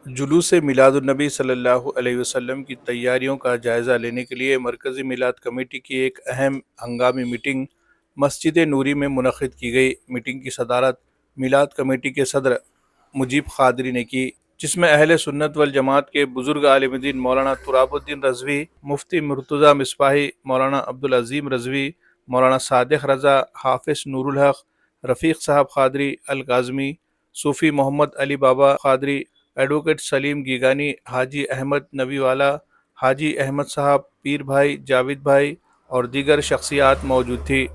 जुलूस मिलादुन्नबी सल्लल्लाहु अलैहि वसल्लम की तैयारियों का जायज़ा लेने के लिए मरकज़ी मिलाद कमेटी की एक अहम हंगामी मीटिंग मस्जिद नूरी में मुनक़्क़िद की गई। मीटिंग की सदारत मिलाद कमेटी के सदर मुजीब क़ादरी ने की, जिसमें अहले सुन्नत वल जमात के बुज़ुर्ग आलिम दीन मौलाना तुराबुद्दीन रज़वी, मुफ्ती मुर्तज़ा मिसबाही, मौलाना अब्दुल अज़ीम रज़वी, मौलाना सादिक़ रज़ा, हाफ़िज़ नूरुल हक़, रफ़ीक़ साहब क़ादरी अल काज़मी, सूफ़ी मोहम्मद अली बाबा क़ादरी, एडवोकेट सलीम गीगानी, हाजी अहमद नबीवाला, हाजी अहमद साहब, पीर भाई, जावेद भाई और दीगर शख्सियात मौजूद थी।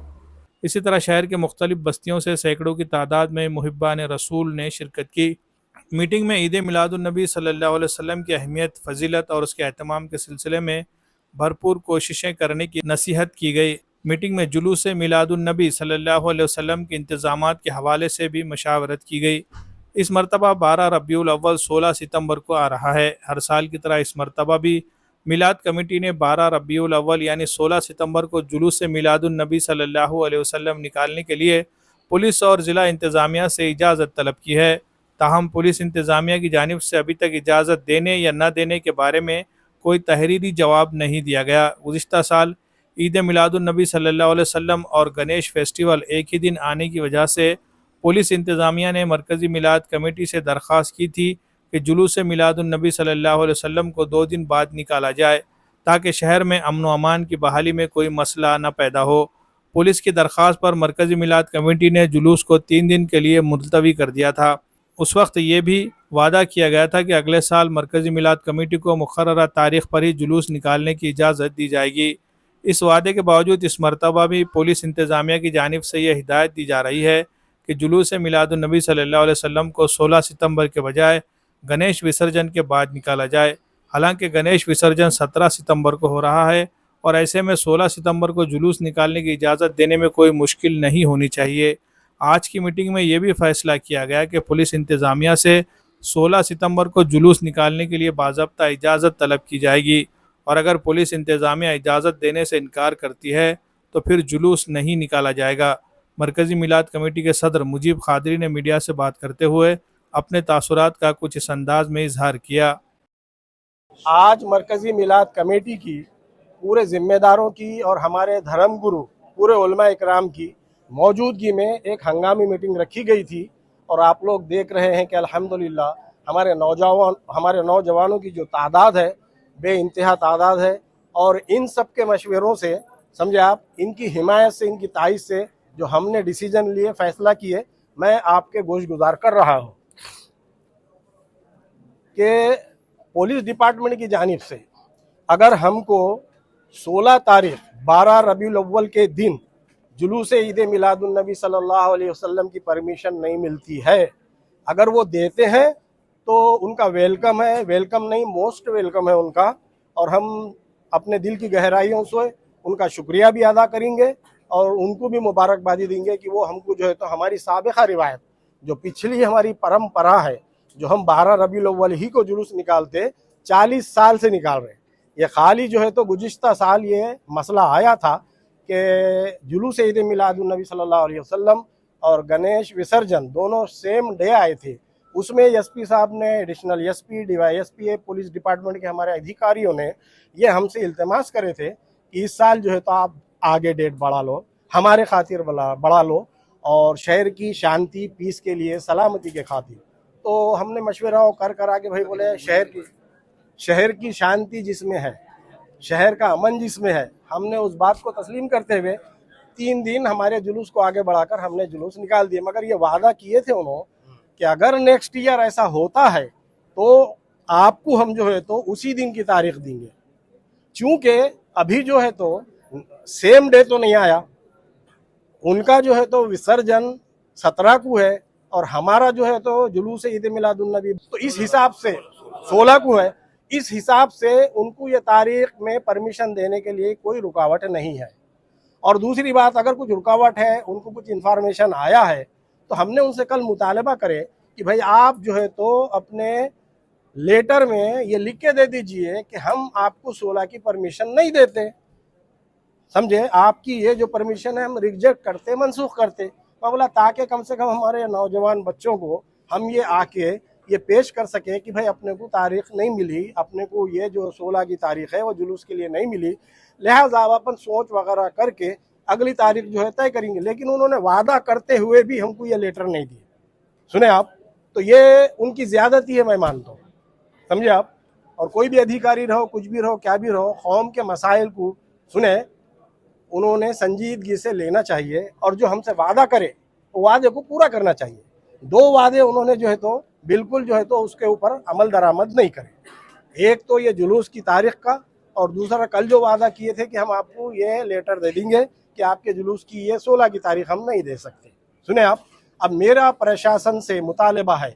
इसी तरह शहर के मुख्तलिफ बस्तियों से सैकड़ों की तादाद में मुहिब्बान रसूल ने शिरकत की। मीटिंग में ईद मिलादुन्नबी सल्लल्लाहु अलैहि वसल्लम की अहमियत, फजीलत और उसके अहतमाम के सिलसिले में भरपूर कोशिशें करने की नसीहत की गई। मीटिंग में जुलूस मिलादुन्नबी सल्लल्लाहु अलैहि वसल्लम के इंतज़ामात के हवाले से भी मशावरत की गई। इस मरतबा 12 रबीउल अव्वल 16 सितंबर को आ रहा है। हर साल की तरह इस मरतबा भी मिलाद कमेटी ने 12 रबीउल अव्वल यानी 16 सितंबर को जुलूस मिलादुन्नबी सल्लल्लाहु अलैहि वसल्लम निकालने के लिए पुलिस और ज़िला इंतज़ामिया से इजाज़त तलब की है। ताहम पुलिस इंतज़ामिया की जानिब से अभी तक इजाज़त देने या न देने के बारे में कोई तहरीरी जवाब नहीं दिया गया। गुज़िश्ता साल ईद मिलादुन्नबी सल्लल्लाहु अलैहि वसल्लम और गणेश फेस्टिवल एक ही दिन आने की वजह से पुलिस इंतज़ामिया ने मरकज़ी मिलाद कमेटी से दरख्वास्त की थी कि जुलूस मिलादुन्नबी सल्लल्लाहु अलैहि वसल्लम को 2 दिन बाद निकाला जाए, ताकि शहर में अमन व अमान की बहाली में कोई मसला न पैदा हो। पुलिस की दरख्वास्त पर मरकज़ी मिलाद कमेटी ने जुलूस को 3 दिन के लिए मुलतवी कर दिया था। उस वक्त ये भी वादा किया गया था कि अगले साल मरकज़ी मिलाद कमेटी को मुक़र्ररा तारीख़ पर ही जुलूस निकालने की इजाज़त दी जाएगी। इस वादे के बावजूद इस मरतबा भी पुलिस इंतज़ामिया की जानिब से यह हिदायत दी जा रही है कि जुलूस मिलादुन्नबी सल्लल्लाहु अलैहि वसल्लम को 16 सितंबर के बजाय गणेश विसर्जन के बाद निकाला जाए। हालांकि गणेश विसर्जन 17 सितंबर को हो रहा है और ऐसे में 16 सितंबर को जुलूस निकालने की इजाज़त देने में कोई मुश्किल नहीं होनी चाहिए। आज की मीटिंग में यह भी फैसला किया गया कि पुलिस इंतज़ामिया से 16 सितंबर को जुलूस निकालने के लिए बाज़ाब्ता इजाज़त तलब की जाएगी और अगर पुलिस इंतज़ामिया इजाज़त देने से इनकार करती है तो फिर जुलूस नहीं निकाला जाएगा। मरकज़ी मिलाद कमेटी के सदर मुजीब क़ादरी ने मीडिया से बात करते हुए अपने तासुरात का कुछ इस अंदाज में इजहार किया। आज मरकज़ी मिलाद कमेटी की पूरे ज़िम्मेदारों की और हमारे धर्म गुरु पूरे उलमा इकराम की मौजूदगी में एक हंगामी मीटिंग रखी गई थी और आप लोग देख रहे हैं कि अल्हम्दुलिल्लाह हमारे नौजवानों की जो तादाद है बेइंतहा तादाद है और इन सब के मशवरों से समझे आप, इनकी हिमायत से, इनकी तायद से जो हमने डिसीजन लिए, फैसला किए, मैं आपके गोश गुजार कर रहा हूँ कि पुलिस डिपार्टमेंट की जानिब से अगर हमको 16 तारीख 12 रबीउल अव्वल के दिन जुलूस ईद मिलादुन्नबी सल्लल्लाहु अलैहि वसल्लम की परमिशन नहीं मिलती है, अगर वो देते हैं तो उनका वेलकम है, वेलकम नहीं मोस्ट वेलकम है उनका, और हम अपने दिल की गहराइयों से उनका शुक्रिया भी अदा करेंगे और उनको भी मुबारकबादी देंगे कि वो हमको जो है तो हमारी साबिक़ा रिवायत, जो पिछली हमारी परंपरा है, जो हम 12 रबीउल अव्वल ही को जुलूस निकालते 40 साल से निकाल रहे हैं। ये खाली जो है तो गुज़िश्ता साल ये मसला आया था कि जुलूस ईद मिलादुन्नबी सल्लल्लाहु अलैहि वसल्लम और गणेश विसर्जन दोनों सेम डे आए थे। उसमें एसपी साहब ने, additional SP, DYSP, police department के हमारे अधिकारियों ने ये हमसे इल्तिमास करे थे कि इस साल जो है तो आप आगे डेट बढ़ा लो, हमारे खातिर बढ़ा लो और शहर की शांति, पीस के लिए, सलामती के खातिर। तो हमने मशवरा कर आगे भाई बोले शहर की शांति जिसमें है, शहर का अमन जिसमें है, हमने उस बात को तस्लीम करते हुए 3 दिन हमारे जुलूस को आगे बढ़ाकर हमने जुलूस निकाल दिए। मगर ये वादा किए थे उन्होंने कि अगर नेक्स्ट ईयर ऐसा होता है तो आपको हम जो है तो उसी दिन की तारीख देंगे। चूंकि अभी जो है तो सेम डे तो नहीं आया, उनका जो है तो विसर्जन 17 को है और हमारा जो है तो जुलूस ईद मिलादुन्नबी तो इस हिसाब से 16 को है। इस हिसाब से उनको ये तारीख में परमिशन देने के लिए कोई रुकावट नहीं है। और दूसरी बात, अगर कुछ रुकावट है, उनको कुछ इन्फॉर्मेशन आया है तो हमने उनसे कल मुतालबा करे कि भाई आप जो है तो अपने लेटर में ये लिख के दे दीजिए कि हम आपको 16 की परमिशन नहीं देते, समझे, आपकी ये जो परमिशन है हम रिजेक्ट करते, मनसूख करते। मैं बोला ताकि कम से कम हमारे नौजवान बच्चों को हम ये आके ये पेश कर सकें कि भाई अपने को तारीख नहीं मिली, अपने को ये जो 16 की तारीख है वो जुलूस के लिए नहीं मिली, लिहाजा अपन सोच वगैरह करके अगली तारीख जो है तय करेंगे। लेकिन उन्होंने वादा करते हुए भी हमको ये लेटर नहीं दिए। सुने आप, तो ये उनकी ज़्यादती है, मैं मानता हूँ, समझे आप। और कोई भी अधिकारी रहो, कुछ भी रहो, क्या भी रहो, कौम के मसाइल को सुने उन्होंने संजीदगी से लेना चाहिए और जो हमसे वादा करे वो वादे को पूरा करना चाहिए। 2 वादे उन्होंने जो है तो बिल्कुल जो है तो उसके ऊपर अमल दरामद नहीं करे। एक तो ये जुलूस की तारीख का, और दूसरा कल जो वादा किए थे कि हम आपको ये लेटर दे देंगे कि आपके जुलूस की ये 16 की तारीख हम नहीं दे सकते। सुने आप, अब मेरा प्रशासन से मुतालबा है,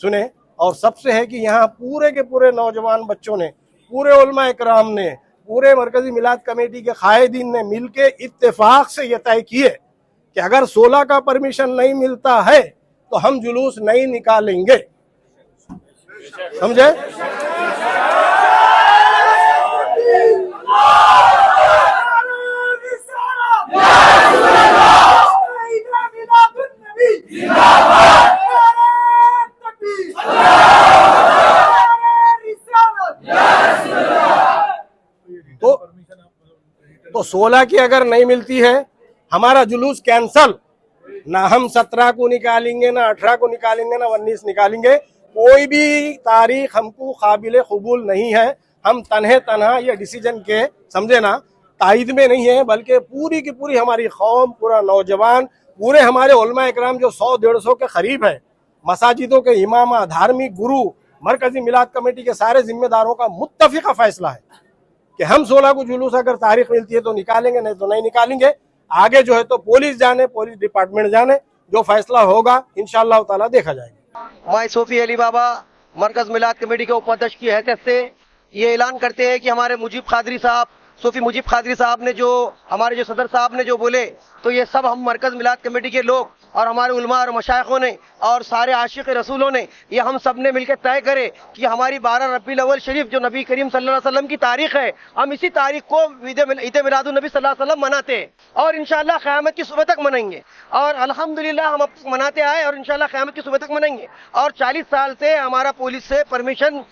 सुने, और सबसे है कि यहाँ पूरे के पूरे नौजवान बच्चों ने, पूरे उलमा इकराम ने, पूरे मरकजी मिलाद कमेटी के कायदीन ने मिलके इत्तेफाक से ये तय किए कि अगर 16 का परमिशन नहीं मिलता है तो हम जुलूस नहीं निकालेंगे। समझे? तो 16 की अगर नहीं मिलती है हमारा जुलूस कैंसल, ना हम 17 को निकालेंगे, ना 18 को निकालेंगे, ना 19 निकालेंगे। कोई भी तारीख हमको काबिल कबूल नहीं है। हम तन्हा ये डिसीजन के, समझे ना, तायद में नहीं है, बल्कि पूरी की पूरी हमारी कौम, पूरा नौजवान, पूरे हमारे उलमा इकराम जो 100-150 के करीब है, मसाजिदों के इमामा, धार्मिक गुरु, मरकजी मिलाद कमेटी के सारे जिम्मेदारों का मुत्तफिका फैसला है कि हम 16 को जुलूस अगर तारीख मिलती है तो निकालेंगे, नहीं तो नहीं निकालेंगे। आगे जो है तो पुलिस जाने, पुलिस डिपार्टमेंट जाने, जो फैसला होगा इंशाअल्लाह ताला देखा जाएगा। मैं सूफी अली बाबा मरकज मिलाद कमेटी के उपाध्यक्ष की हैसियत से ये ऐलान करते हैं कि हमारे मुजीब कादरी साहब, सूफी मुजीब कादरी साहब ने जो, हमारे जो सदर साहब ने जो बोले, तो ये सब हम मरकज मिलाद कमेटी के लोग और हमारे उलमा और मशाइखों ने और सारे आशिक रसूलों ने, ये हम सब ने मिलकर तय करे कि हमारी 12 रबीउल अव्वल शरीफ जो नबी करीम सल्लल्लाहु अलैहि वसल्लम की तारीख है, हम इसी तारीख को ईद मिलादुन नबी सल्लल्लाहु अलैहि वसल्लम मनाते हैं और इंशाअल्लाह क़यामत की सुबह तक मनाएंगे। और अल्हम्दुलिल्लाह हम अब तक मनाते आए और इंशाअल्लाह क़यामत की सुबह तक मनाएंगे। और 40 साल से हमारा पुलिस से परमिशन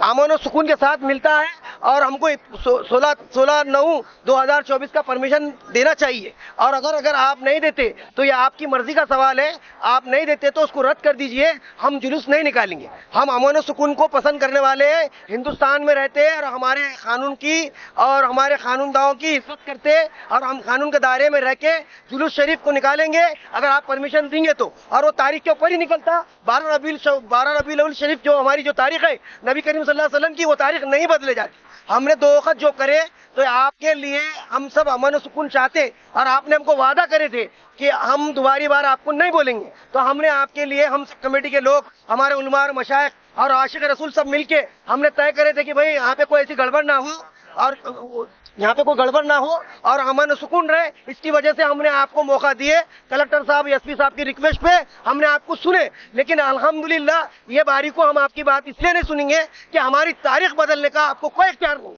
अमन और सुकून के साथ मिलता है और हमको 16/9/2024 का परमिशन देना चाहिए। और अगर आप नहीं देते तो ये आपकी मर्जी का सवाल है, आप नहीं देते तो उसको रद्द कर दीजिए, हम जुलूस नहीं निकालेंगे। हम अमन और सुकून को पसंद करने वाले हैं, हिंदुस्तान में रहते हैं और हमारे कानून की और हमारे कानूनदाओं की इज्जत करते हैं और हम कानून के दायरे में रह के जुलूस शरीफ को निकालेंगे अगर आप परमिशन देंगे तो। और वो तारीख के ऊपर ही निकलता, 12 रबीउल अव्वल शरीफ जो हमारी जो तारीख है नबी करीम सल्लल्लाहु अलैहि वसल्लम की, वो तारीख नहीं बदले जाती। हमने 2 वक्त जो करे तो आपके लिए हम सब अमन और सुकून चाहते और आपने हमको वादा करे थे कि हम दोबारी बार आपको नहीं बोलेंगे, तो हमने आपके लिए, हम सब कमेटी के लोग, हमारे उलमा और मशाइख और आशिक रसूल सब मिलके हमने तय करे थे कि भाई यहाँ पे कोई ऐसी गड़बड़ ना हो और यहाँ पे कोई गड़बड़ ना हो और अमन और सुकून रहे। इसकी वजह से हमने आपको मौका दिए, कलेक्टर साहब, एसपी साहब की रिक्वेस्ट पे हमने आपको सुने। लेकिन अल्हम्दुलिल्लाह ये बारी को हम आपकी बात इसलिए नहीं सुनेंगे कि हमारी तारीख बदलने का आपको कोई इख्तियार नहीं।